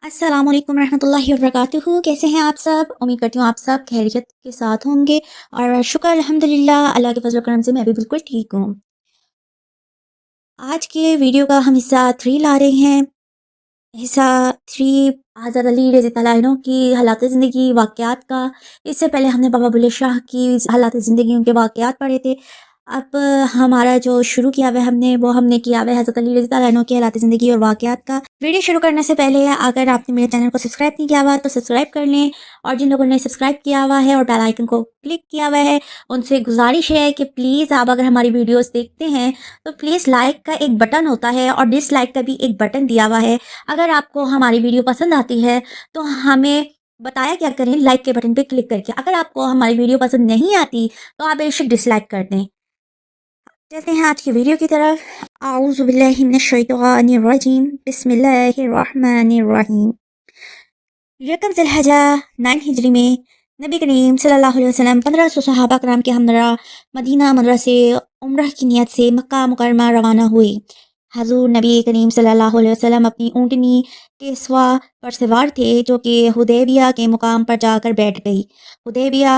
अस्सलाम वालेकुम रहमतुल्लाहि वबरकातुहू। कैसे हैं आप सब? उम्मीद करती हूँ आप सब खैरियत के साथ होंगे और शुक्र अल्हम्दुलिल्लाह अल्लाह के फजल करम से मैं भी बिल्कुल ठीक हूँ। आज के वीडियो का हम हिस्सा 3 ला रहे हैं। हिस्सा 3 हज़रत अली रज़ी अल्लाह अन्हु की हालात ज़िंदगी वाक़यात का। इससे पहले हमने बाबा बुल्ले शाह की हालात ज़िंदगी उनके वाक़यात पढ़े थे। अब हमारा जो शुरू किया हुआ है हमने किया हुआ है हज़रत अली रज़ी अल्लाह अन्हु की हालात ज़िंदगी और वाक़यात का। वीडियो शुरू करने से पहले अगर आपने मेरे चैनल को सब्सक्राइब नहीं किया हुआ तो सब्सक्राइब कर लें, और जिन लोगों ने सब्सक्राइब किया हुआ है और बेल आइकन को क्लिक किया हुआ है उनसे गुजारिश है कि प्लीज़ आप अगर हमारी वीडियोस देखते हैं तो प्लीज़ लाइक का एक बटन होता है और डिसलाइक का भी एक बटन दिया हुआ है। अगर आपको हमारी वीडियो पसंद आती है तो हमें बताया क्या करें, लाइक के बटन पे क्लिक करके। अगर आपको हमारी वीडियो पसंद नहीं आती तो आप बेशक डिसलाइक कर दें। चलते हैं आज की वीडियो की तरफ। आऊज़ु बिल्लाहि मिनश शैतानिर रजीम, बिस्मिल्लाहिर रहमानिर रहीम। रकम ज़िलहज्जा 9 हिजरी में नबी करीम सल्लल्लाहु अलैहि वसल्लम 1500 सहाबा कराम के हमरा मदीना मनव्वरा से उम्रह की नियत से मक्का मुकरमा रवाना हुए। हजूर नबी करीम सल्लल्लाहु अलैहि वसल्लम अपनी ऊँटनी केसवा पर सवार थे जो कि हुदैबिया के मुकाम पर जाकर बैठ गई। हुदैबिया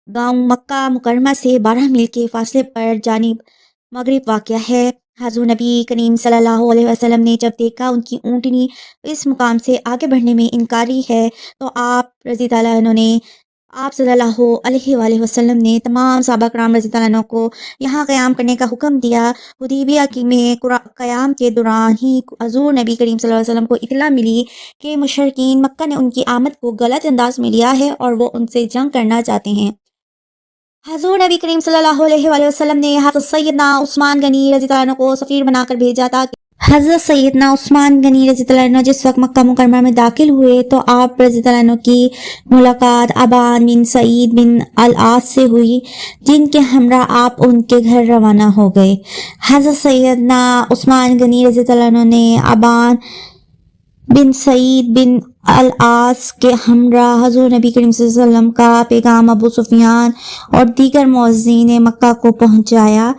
गांव मक्का मुकरमा से 12 मील के फासले पर जानिब मगरिब वाक़या है। हज़ूर नबी करीम सल्लल्लाहु अलैहि वसल्लम ने जब देखा उनकी ऊँटनी इस मुकाम से आगे बढ़ने में इनकारी है तो आप रज़ी अल्लाह अन्हु ने आप सल्लल्लाहु अलैहि वसल्लम ने तमाम सहाबा कराम रज़ी अल्लाह अन्हु को यहाँ क़याम करने का हुक्म दिया। हुदैबिया की में क़याम के दौरान ही हज़ूर नबी करीम सल्लल्लाहु अलैहि वसल्लम को इत्तला मिली कि मुशरिकीन मक्का ने उनकी आमद को गलत अंदाज में लिया है और वो उनसे जंग करना चाहते हैं। हज़ूर नबी करीम सल्लल्लाहु अलैहि वसल्लम ने हज़रत सैयदना उस्मान गनी रज़ी अल्लाह अन्हु को सफ़ीर बनाकर भेजा था। हज़रत सैयदना उस्मान गनी रज़ी अल्लाह अन्हु जिस वक्त मक्का मुकरमा में दाखिल हुए तो आप रज़ी अल्लाह अन्हु की मुलाकात अबान बिन सईद बिन अल आस से हुई, जिनके हमरा आप उनके घर रवाना हो गए। हज़रत सैयदना उस्मान गनी रज़ी अल्लाह अन्हु ने अबान बिन सईद बिन अल आस के हमरा हज़ूर नबी करीम सल्लल्लाहु अलैहि वसल्लम का पैगाम अबू सुफियान और दीगर मुअज़्ज़िनीन मक्का को पहुंचाया।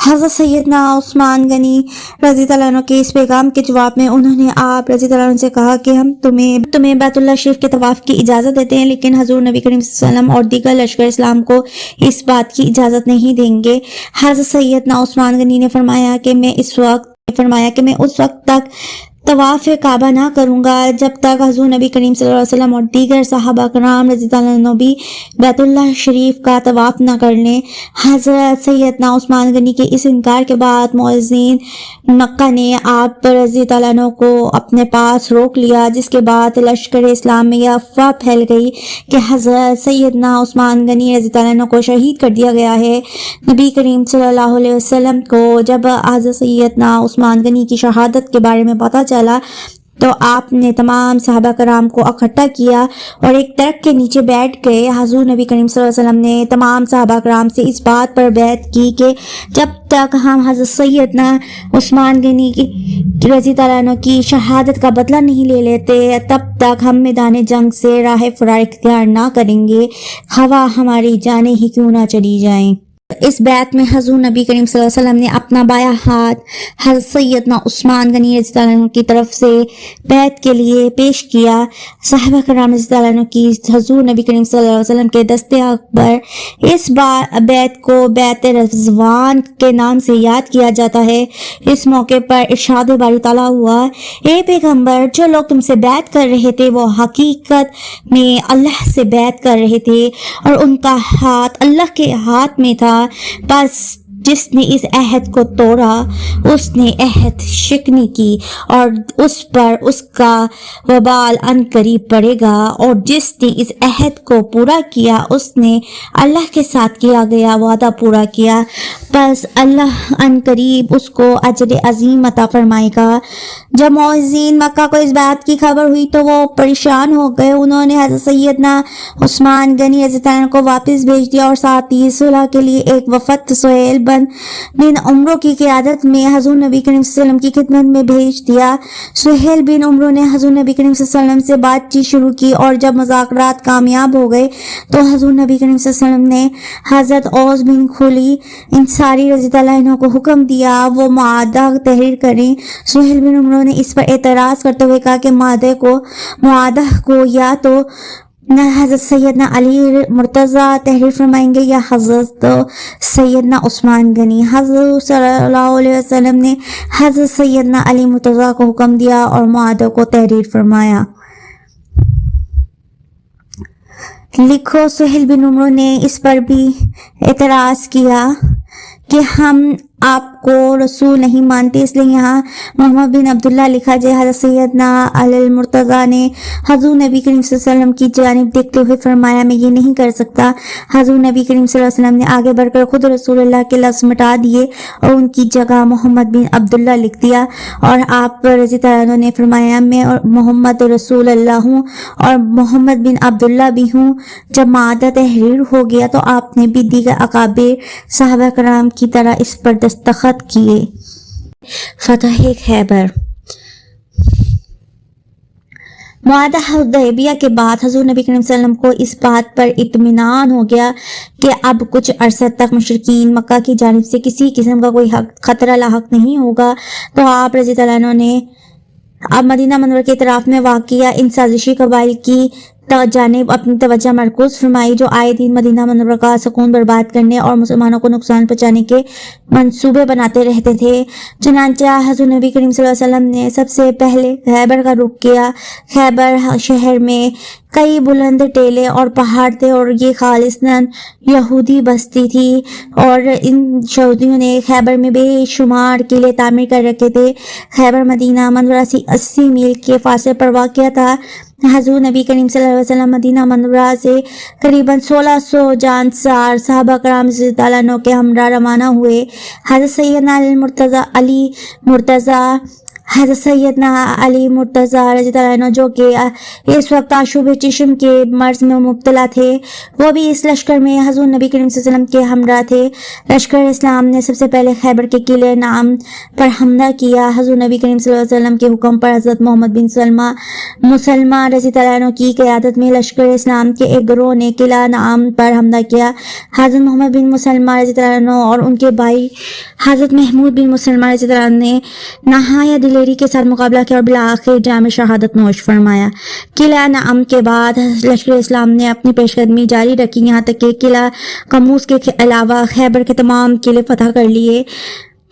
हज़रत सैयदना उस्मान गनी रज़ी अल्लाह अन्हु के इस पैगाम के जवाब में उन्होंने आप रज़ी अल्लाह अन्हु से कहा कि हम तुम्हें बैतुल्लाह शरीफ के तवाफ़ की इजाज़त देते हैं, लेकिन हज़ूर नबी करीम सल्लल्लाहु अलैहि वसल्लम और दीगर लश्कर इस्लाम को इस बात की इजाज़त नहीं देंगे। हज़रत सैयदना उस्मान गनी ने फरमाया कि मैं उस वक्त तक तवाफ़ काबा ना करूँगा जब तक हज़ूर नबी करीम सल्लल्लाहु अलैहि वसल्लम और दीगर सहाबा कराम रज़ी अल्लाह अन्हुम भी बैतुल्लाह शरीफ का तवाफ़ ना कर लें। हज़रत सैयदना उस्मान गनी के इस इनकार के बाद मुअज़्ज़िन मक्का ने आप रज़ी अल्लाह अन्हु को अपने पास रोक लिया, जिसके बाद लश्कर इस्लाम में यह अफ़वाह फैल गई कि हज़रत सैयदना उस्मान गनी रज़ी अल्लाह अन्हु को शहीद कर दिया गया है। नबी करीम सल्लल्लाहु अलैहि वसल्लम को जब हज़रत सैयदना उस्मान गनी की शहादत के बारे में पता चला तो आपने तमाम सहाबा कराम को इकट्ठा किया और एक दरख्त के नीचे बैठ गए। हज़ूर नबी करीम सल्लल्लाहु अलैहि वसल्लम ने तमाम सहाबा कराम से इस बात पर बैत की कि जब तक हम हज़रत सैयदना उस्मान गनी की रज़ी अल्लाह अन्हु की शहादत का बदला नहीं ले लेते तब तक हम मैदान जंग से राह फरार इख्तियार ना करेंगे, हवा हमारी जाने ही क्यों ना चली जाएं। इस बैत में हज़ूर नबी करीम सल्लल्लाहु अलैहि वसल्लम ने अपना बायां हाथ हज़रत सैयदना उस्मान गनी रज़ी अल्लाह अन्हु की तरफ से बैत के लिए पेश किया। सहाबा कराम रज़ी अल्लाह अन्हु की हज़ूर नबी करीम सल्लल्लाहु अलैहि वसल्लम के दस्ते अकबर इस बैत को बैत रज़वान के नाम से याद किया जाता है। इस मौके पर इरशाद बारी ताला हुआ, ए पैगंबर, जो लोग तुमसे बैत कर रहे थे वो हकीकत में अल्लाह से बैत कर रहे थे और उनका हाथ अल्लाह के हाथ में था। बस जिसने इस अहद को तोड़ा उसने अहद शिकनी की और उस पर उसका वबाल अनकरीब पड़ेगा, और जिसने इस अहद को पूरा किया उसने अल्लाह के साथ किया गया वादा पूरा किया, बस अल्लाह अनकरीब उसको अजर अजीम अता फरमाएगा। जब मुअज़्ज़िन मक्का को इस बात की खबर हुई तो वो परेशान हो गए। उन्होंने हज़रत सैयदना उस्मान गनी रज़ी अल्लाह अन्हु को वापस भेज दिया और साथ ही सुलह के लिए एक वफ़द सुहेल बन बिन उम्र की क़ियादत में हज़ूर नबी करीम सल्लल्लाहु अलैहि वसल्लम की खिदमत में भेज दिया। सुहेल बिन उम्र ने हज़ूर नबी करीम सल्लल्लाहु अलैहि वसल्लम से बातचीत शुरू की और जब मुज़ाकरात कामयाब हो गए तो हज़ूर नबी करीम सल्लल्लाहु अलैहि वसल्लम ने हज़रत औस बिन खुली इंसारी रज़ियल्लाहु अन्हु को हुक्म दिया वो मुआहदा तहरीर करें। सुहेल बिन उम्र ने इस पर एतराज़ करते हुए कहा कि मुआहदा को या तो हज़रत सैयदना अली मुर्तज़ा तहरीर फरमाएंगे या हज़रत सैयदना उस्मान गनी। हज़रत सल्लल्लाहु अलैहि वसल्लम ने हज़रत सैयदना अली मुर्तज़ा को हुक्म दिया और मुआहदा को तहरीर फरमाया। लिखो सुहेल बिन उम्र ने इस पर भी एतराज़ किया कि हम आपको रसूल नहीं मानते, इसलिए यहाँ मोहम्मद बिन अब्दुल्ला लिखा जाए। हज़रत सैयदना अली मुर्तज़ा ने हज़ूर नबी करीम सल्लल्लाहु अलैहि वसल्लम की जानिब देखते हुए फरमाया मैं ये नहीं कर सकता। हज़ूर नबी करीम सल्लल्लाहु अलैहि वसल्लम ने आगे बढ़कर खुद रसूलुल्लाह के लफ्ज़ मिटा दिए और उनकी जगह मोहम्मद बिन अब्दुल्ला लिख दिया और आप रज़ियल्लाहु अन्हु ने फरमाया मैं मोहम्मद रसूलुल्लाह हूँ और मोहम्मद बिन अब्दुल्ला भी हूँ। जब मुआहदा तहरीर हो गया तो आपने भी दीगर अकाबिर सहाबा कराम की तरह इस पर दस्तखत किए। फतह खैबर। मुआहदा हुदैबिया के बाद हज़ूर नबी करीम सल्लल्लाहु अलैहि वसल्लम को इस बात पर इत्मीनान हो गया कि अब कुछ अरसा तक मुशरिकीन मक्का की जानिब से किसी किस्म का कोई खतरा लाहक नहीं होगा। तो आप रज़ियल्लाहु अन्हु ने अब मदीना मनव्वरा के इतराफ में वाक़िया इन साजिशी कबाइल की जानिब अपनी तवज्जो मरकूज़ फरमाई जो आए दिन मदीना मनव्वरा का सुकून बर्बाद करने और मुसलमानों को नुकसान पहुंचाने के मंसूबे बनाते रहते थे। चुनांचे हज़ूर नबी करीम सल्लल्लाहु अलैहि वसल्लम ने सबसे पहले खैबर का रुख किया। खैबर शहर में कई बुलंद टेले और पहाड़ थे और ये खालिस्तान यहूदी बस्ती थी और इन यहूदियों ने खैबर में बेशुमार किले तामीर कर रखे थे। खैबर मदीना मनव्वरा से 80 मील के फासले पर वाक़या था। हज़ूर नबी करीम सल्लल्लाहु अलैहि वसल्लम मदीना मनव्वरा से करीबन 1600 जानसार सहाबा कराम रज़ियल्लाहु अन्हुम के हमरा रवाना हुए। हज़रत सैयदना अली मुर्तज़ा हज़रत सैयदना अली मुर्तज़ा रज़ियल्लाहु अन्हु जो कि इस वक्त आशूब चिश्म के मर्ज में मुब्तला थे वो भी इस लश्कर में हज़ूर नबी करीम सल्लल्लाहु अलैहि वसल्लम के हमरा थे। लश्कर इस्लाम ने सबसे पहले खैबर के किले नाम पर हमला किया। हज़ूर नबी करीम सल्लल्लाहु अलैहि वसल्लम के हुक्म पर हज़रत मोहम्मद बिन मुसलमा रज़ियल्लाहु अन्हु की क़यादत में लश्कर इस्लाम के एक गिरोह ने किला नाम पर हमला किया। हज़रत मोहम्मद बिन मुसलमा रज़ियल्लाहु अन्हु और उनके भाई हज़रत महमूद बिन मुसलमा रज़ियल्लाहु अन्हु ने नहाया दिलेरी के साथ मुकाबला किया और बिलाखिर जाम शहादत नोश फरमाया। किला नाम के बाद लश्कर इस्लाम ने अपनी पेशकदमी जारी रखी, यहाँ तक कि किला कमूस के अलावा खैबर के तमाम किले फतह कर लिए।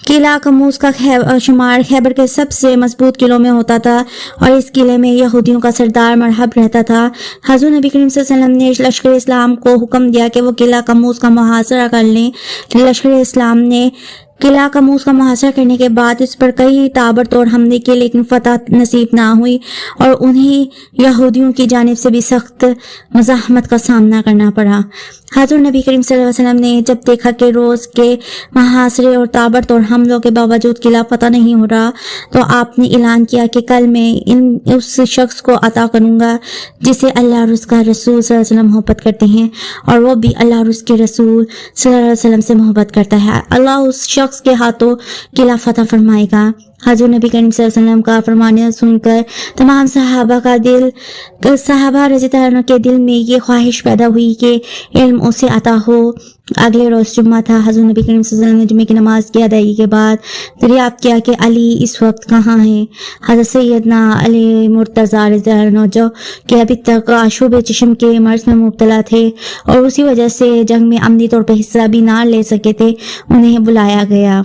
किला कमूस का शुमार खैबर के सबसे मजबूत किलों में होता था और इस किले में यहूदियों का सरदार मरहब रहता था। हज़ूर नबी करीम सल्लल्लाहु अलैहि वसल्लम ने लश्कर इस्लाम को हुक्म दिया कि वो किला कमूस का मुहासरा कर लें। लश्कर इस्लाम ने किला कमूस का मुहासरा करने के बाद इस पर कई ताबड़तोड़ हमले किए लेकिन फतह नसीब ना हुई और उन्हें यहूदियों की जानिब से भी सख्त मज़ाहमत का सामना करना पड़ा। हज़रत नबी करीम सल्लल्लाहु अलैहि वसल्लम ने जब देखा कि रोज़ के मुहासरे और ताबड़तोड़ हमलों के बावजूद किला फतह नहीं हो रहा तो आपने ऐलान किया कि कल मैं उस शख्स को अता करूँगा जिसे अल्लाह और उसका रसूल सल्लल्लाहु अलैहि वसल्लम मोहब्बत करते हैं और वो भी अल्लाह और उसके रसूल सल्लल्लाहु अलैहि वसल्लम से मोहब्बत करता है। अल्लाह उस शख्स के हाथों किला फतह फरमाएगा। हज़रत नबी करीम सल्लल्लाहु अलैहि वसल्लम का फरमाना सुनकर तमाम सहाबा रज़ियल्लाहु अन्हुम के दिल में ये ख्वाहिश पैदा हुई कि इल्म उसे अता हो। अगले रोज़ जुम्मा था। हज़रत नबी करीम सल्लल्लाहु अलैहि वसल्लम ने जुम्मे की नमाज की अदायगी के बाद दरियाफ्त किया कि अली इस वक्त कहाँ हैं। हज़रत सैयदना अली मुर्तज़ा रज़ियल्लाहु अन्हु जो कि अभी तक आशूब चिश्म के मर्ज में मुब्तला थे और उसी वजह से जंग में अमली तौर पर हिस्सा भी ना ले सके थे, उन्हें बुलाया गया।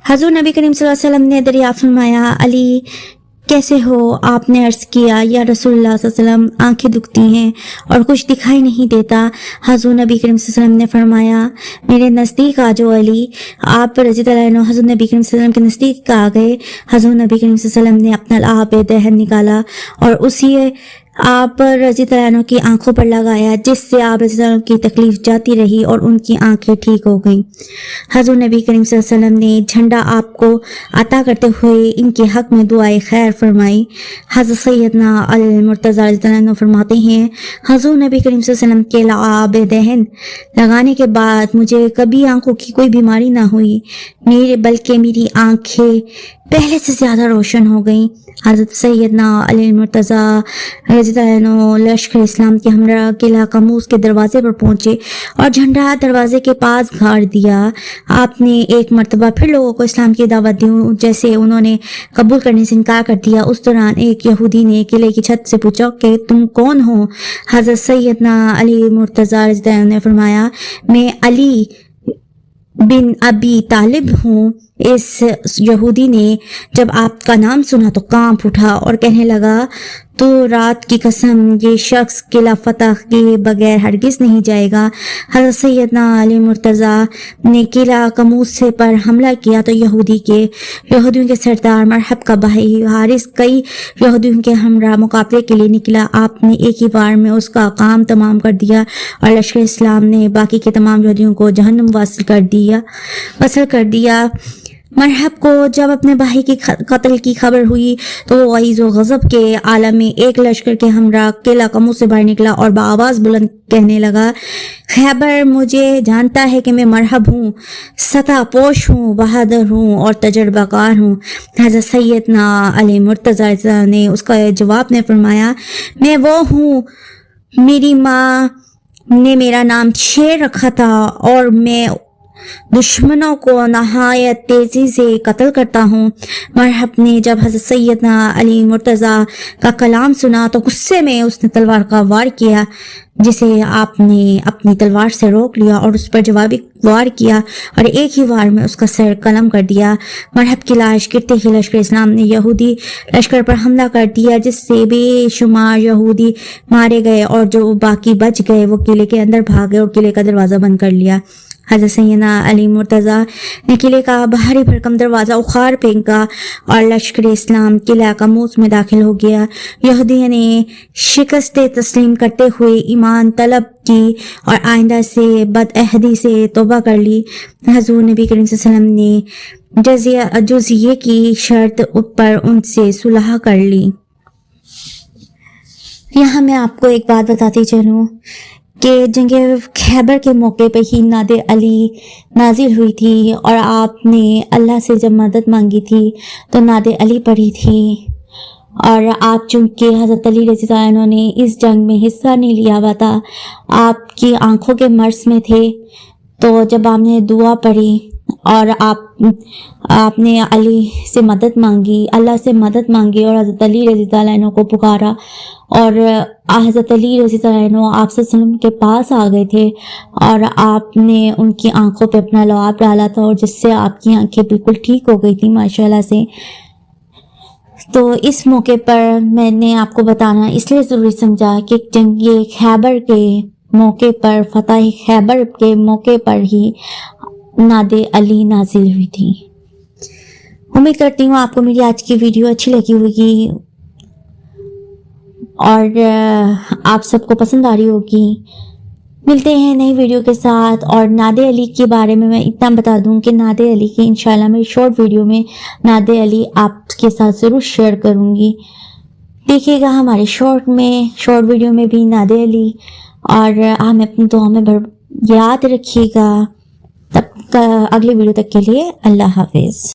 हज़ूर नबी करीम सल्लल्लाहु अलैहि वसल्लम ने दरियाफ्त फरमाया अली कैसे हो। आपने अर्ज़ किया या रसूलुल्लाह सल्लल्लाहु अलैहि वसल्लम आंखें दुखती हैं और कुछ दिखाई नहीं देता। हज़ूर नबी करीम सल्लल्लाहु अलैहि वसल्लम ने फरमाया मेरे नज़दीक आ जाओ अली। आप रज़ियल्लाहु अन्हु हज़रत नबी करीम सल्लल्लाहु अलैहि वसल्लम के नज़दीक आ गए। हज़ूर नबी करीम सल्लल्लाहु अलैहि वसल्लम ने अपना आब दहन निकाला और उसी آپ رضی اللہ عنہ کی آنکھوں پر لگایا، جس سے آپ رضی اللہ عنہ کی تکلیف جاتی رہی اور ان کی آنکھیں ٹھیک ہو گئیں۔ حضور نبی کریم صلی اللہ علیہ وسلم نے جھنڈا آپ کو عطا کرتے ہوئے ان کے حق میں دعائے خیر فرمائی۔ حضرت سیدنا علی مرتضیٰ رضی اللہ عنہ فرماتے ہیں، حضور نبی کریم صلی اللہ علیہ وسلم کے لعاب دہن لگانے کے بعد مجھے کبھی آنکھوں کی کوئی بیماری نہ ہوئی، بلکہ میری آنکھیں پہلے سے زیادہ روشن ہو گئیں۔ حضرت سیدنا علی مرتضیٰ رضی اللہ عنہ لشکر اسلام کے ہمراہ قلعہ قموس کے دروازے پر پہنچے اور جھنڈا دروازے کے پاس گاڑ دیا۔ آپ نے ایک مرتبہ پھر لوگوں کو اسلام کی دعوت دی، جیسے انہوں نے قبول کرنے سے انکار کر دیا۔ اس دوران ایک یہودی نے قلعے کی چھت سے پوچھا کہ تم کون ہو؟ حضرت سیدنا علی مرتضیٰ رضی اللہ عنہ نے فرمایا، میں علی بن ابی طالب ہوں۔ اس یہودی نے جب آپ کا نام سنا تو کانپ اٹھا اور کہنے لگا، تو رات کی قسم، یہ شخص قلعہ فتح کے بغیر ہرگز نہیں جائے گا۔ حضرت سیدنا علی مرتضیٰ نے قلعہ قموس سے پر حملہ کیا تو یہودیوں کے سردار مرحب کا بھائی حارث کئی یہودیوں کے ہمراہ مقابلے کے لیے نکلا۔ آپ نے ایک ہی بار میں اس کا کام تمام کر دیا اور لشکر اسلام نے باقی کے تمام یہودیوں کو جہنم وصل کر دیا۔ مرحب کو جب اپنے بھائی کی قتل کی خبر ہوئی تو وہ غیظ و غضب کے عالم میں ایک لشکر کے ہمراہ قلعہ قموس سے باہر نکلا اور بآواز بلند کہنے لگا، خیبر مجھے جانتا ہے کہ میں مرحب ہوں، سطح پوش ہوں، بہادر ہوں اور تجربہ کار ہوں۔ حضرت سیدنا علی مرتضیٰ نے اس کا جواب میں فرمایا، میں وہ ہوں، میری ماں نے میرا نام شیر رکھا تھا اور میں دشمنوں کو نہایت تیزی سے قتل کرتا ہوں۔ مرحب نے جب حضرت سیدنا علی مرتضیٰ کا کلام سنا تو غصے میں اس نے تلوار کا وار کیا، جسے آپ نے اپنی تلوار سے روک لیا اور اس پر جوابی وار کیا اور ایک ہی وار میں اس کا سر قلم کر دیا۔ مرحب کی لاش گرتے ہی لشکر اسلام نے یہودی لشکر پر حملہ کر دیا، جس سے بے شمار یہودی مارے گئے اور جو باقی بچ گئے وہ قلعے کے اندر بھاگے اور قلعے کا دروازہ بند کر لیا۔ حضرت سیدنا علی مرتضیٰ نے قلعے کا باہری بھرکم دروازہ اخاڑ پھینکا اور لشکر اسلام قلعہ قموس میں داخل ہو گیا۔ یہودیوں نے شکست تسلیم کرتے ہوئے ایمان طلب کی اور آئندہ سے بدعہدی سے توبہ کر لی۔ حضور نبی کریم صلی اللہ علیہ وسلم نے جزیے کی شرط پر ان سے صلح کر لی۔ یہاں میں آپ کو ایک بات بتاتی چلوں کہ جنگ خیبر کے موقع پہ ہی نعت علی نازل ہوئی تھی اور آپ نے اللہ سے جب مدد مانگی تھی تو نعت علی پڑھی تھی، اور آپ چونکہ حضرت علی رضی اللہ عنہ نے اس جنگ میں حصہ نہیں لیا ہوا تھا، آپ کی آنکھوں کے مرض میں تھے، تو جب آپ نے دعا پڑھی اور آپ نے علی سے مدد مانگی، اللہ سے مدد مانگی اور حضرت علی رضی اللہ عنہ کو پکارا، اور حضرت علی رضی اللہ عنہ آپ صلی اللہ علیہ وسلم کے پاس آ گئے تھے اور آپ نے ان کی آنکھوں پہ اپنا لعاب ڈالا تھا اور جس سے آپ کی آنکھیں بالکل ٹھیک ہو گئی تھی ماشاءاللہ سے۔ تو اس موقع پر میں نے آپ کو بتانا اس لیے ضروری سمجھا کہ جنگ خیبر کے موقع پر، فتح خیبر کے موقع پر ہی نعت علی نازل ہوئی تھی۔ امید کرتی ہوں آپ کو میری آج کی ویڈیو اچھی لگی ہوگی اور آپ سب کو پسند آ رہی ہوگی۔ ملتے ہیں نئی ویڈیو کے ساتھ، اور نعت علی کے بارے میں اتنا بتا دوں کہ نعت علی کی انشاءاللہ میں شارٹ ویڈیو میں نعت علی آپ کے ساتھ ضرور شیئر کروں گی۔ دیکھیے گا ہمارے شارٹ ویڈیو میں بھی نعت علی، اور ہمیں اپنی دعا میں یاد رکھیے گا۔ تب اگلی ویڈیو تک کے لیے اللہ حافظ۔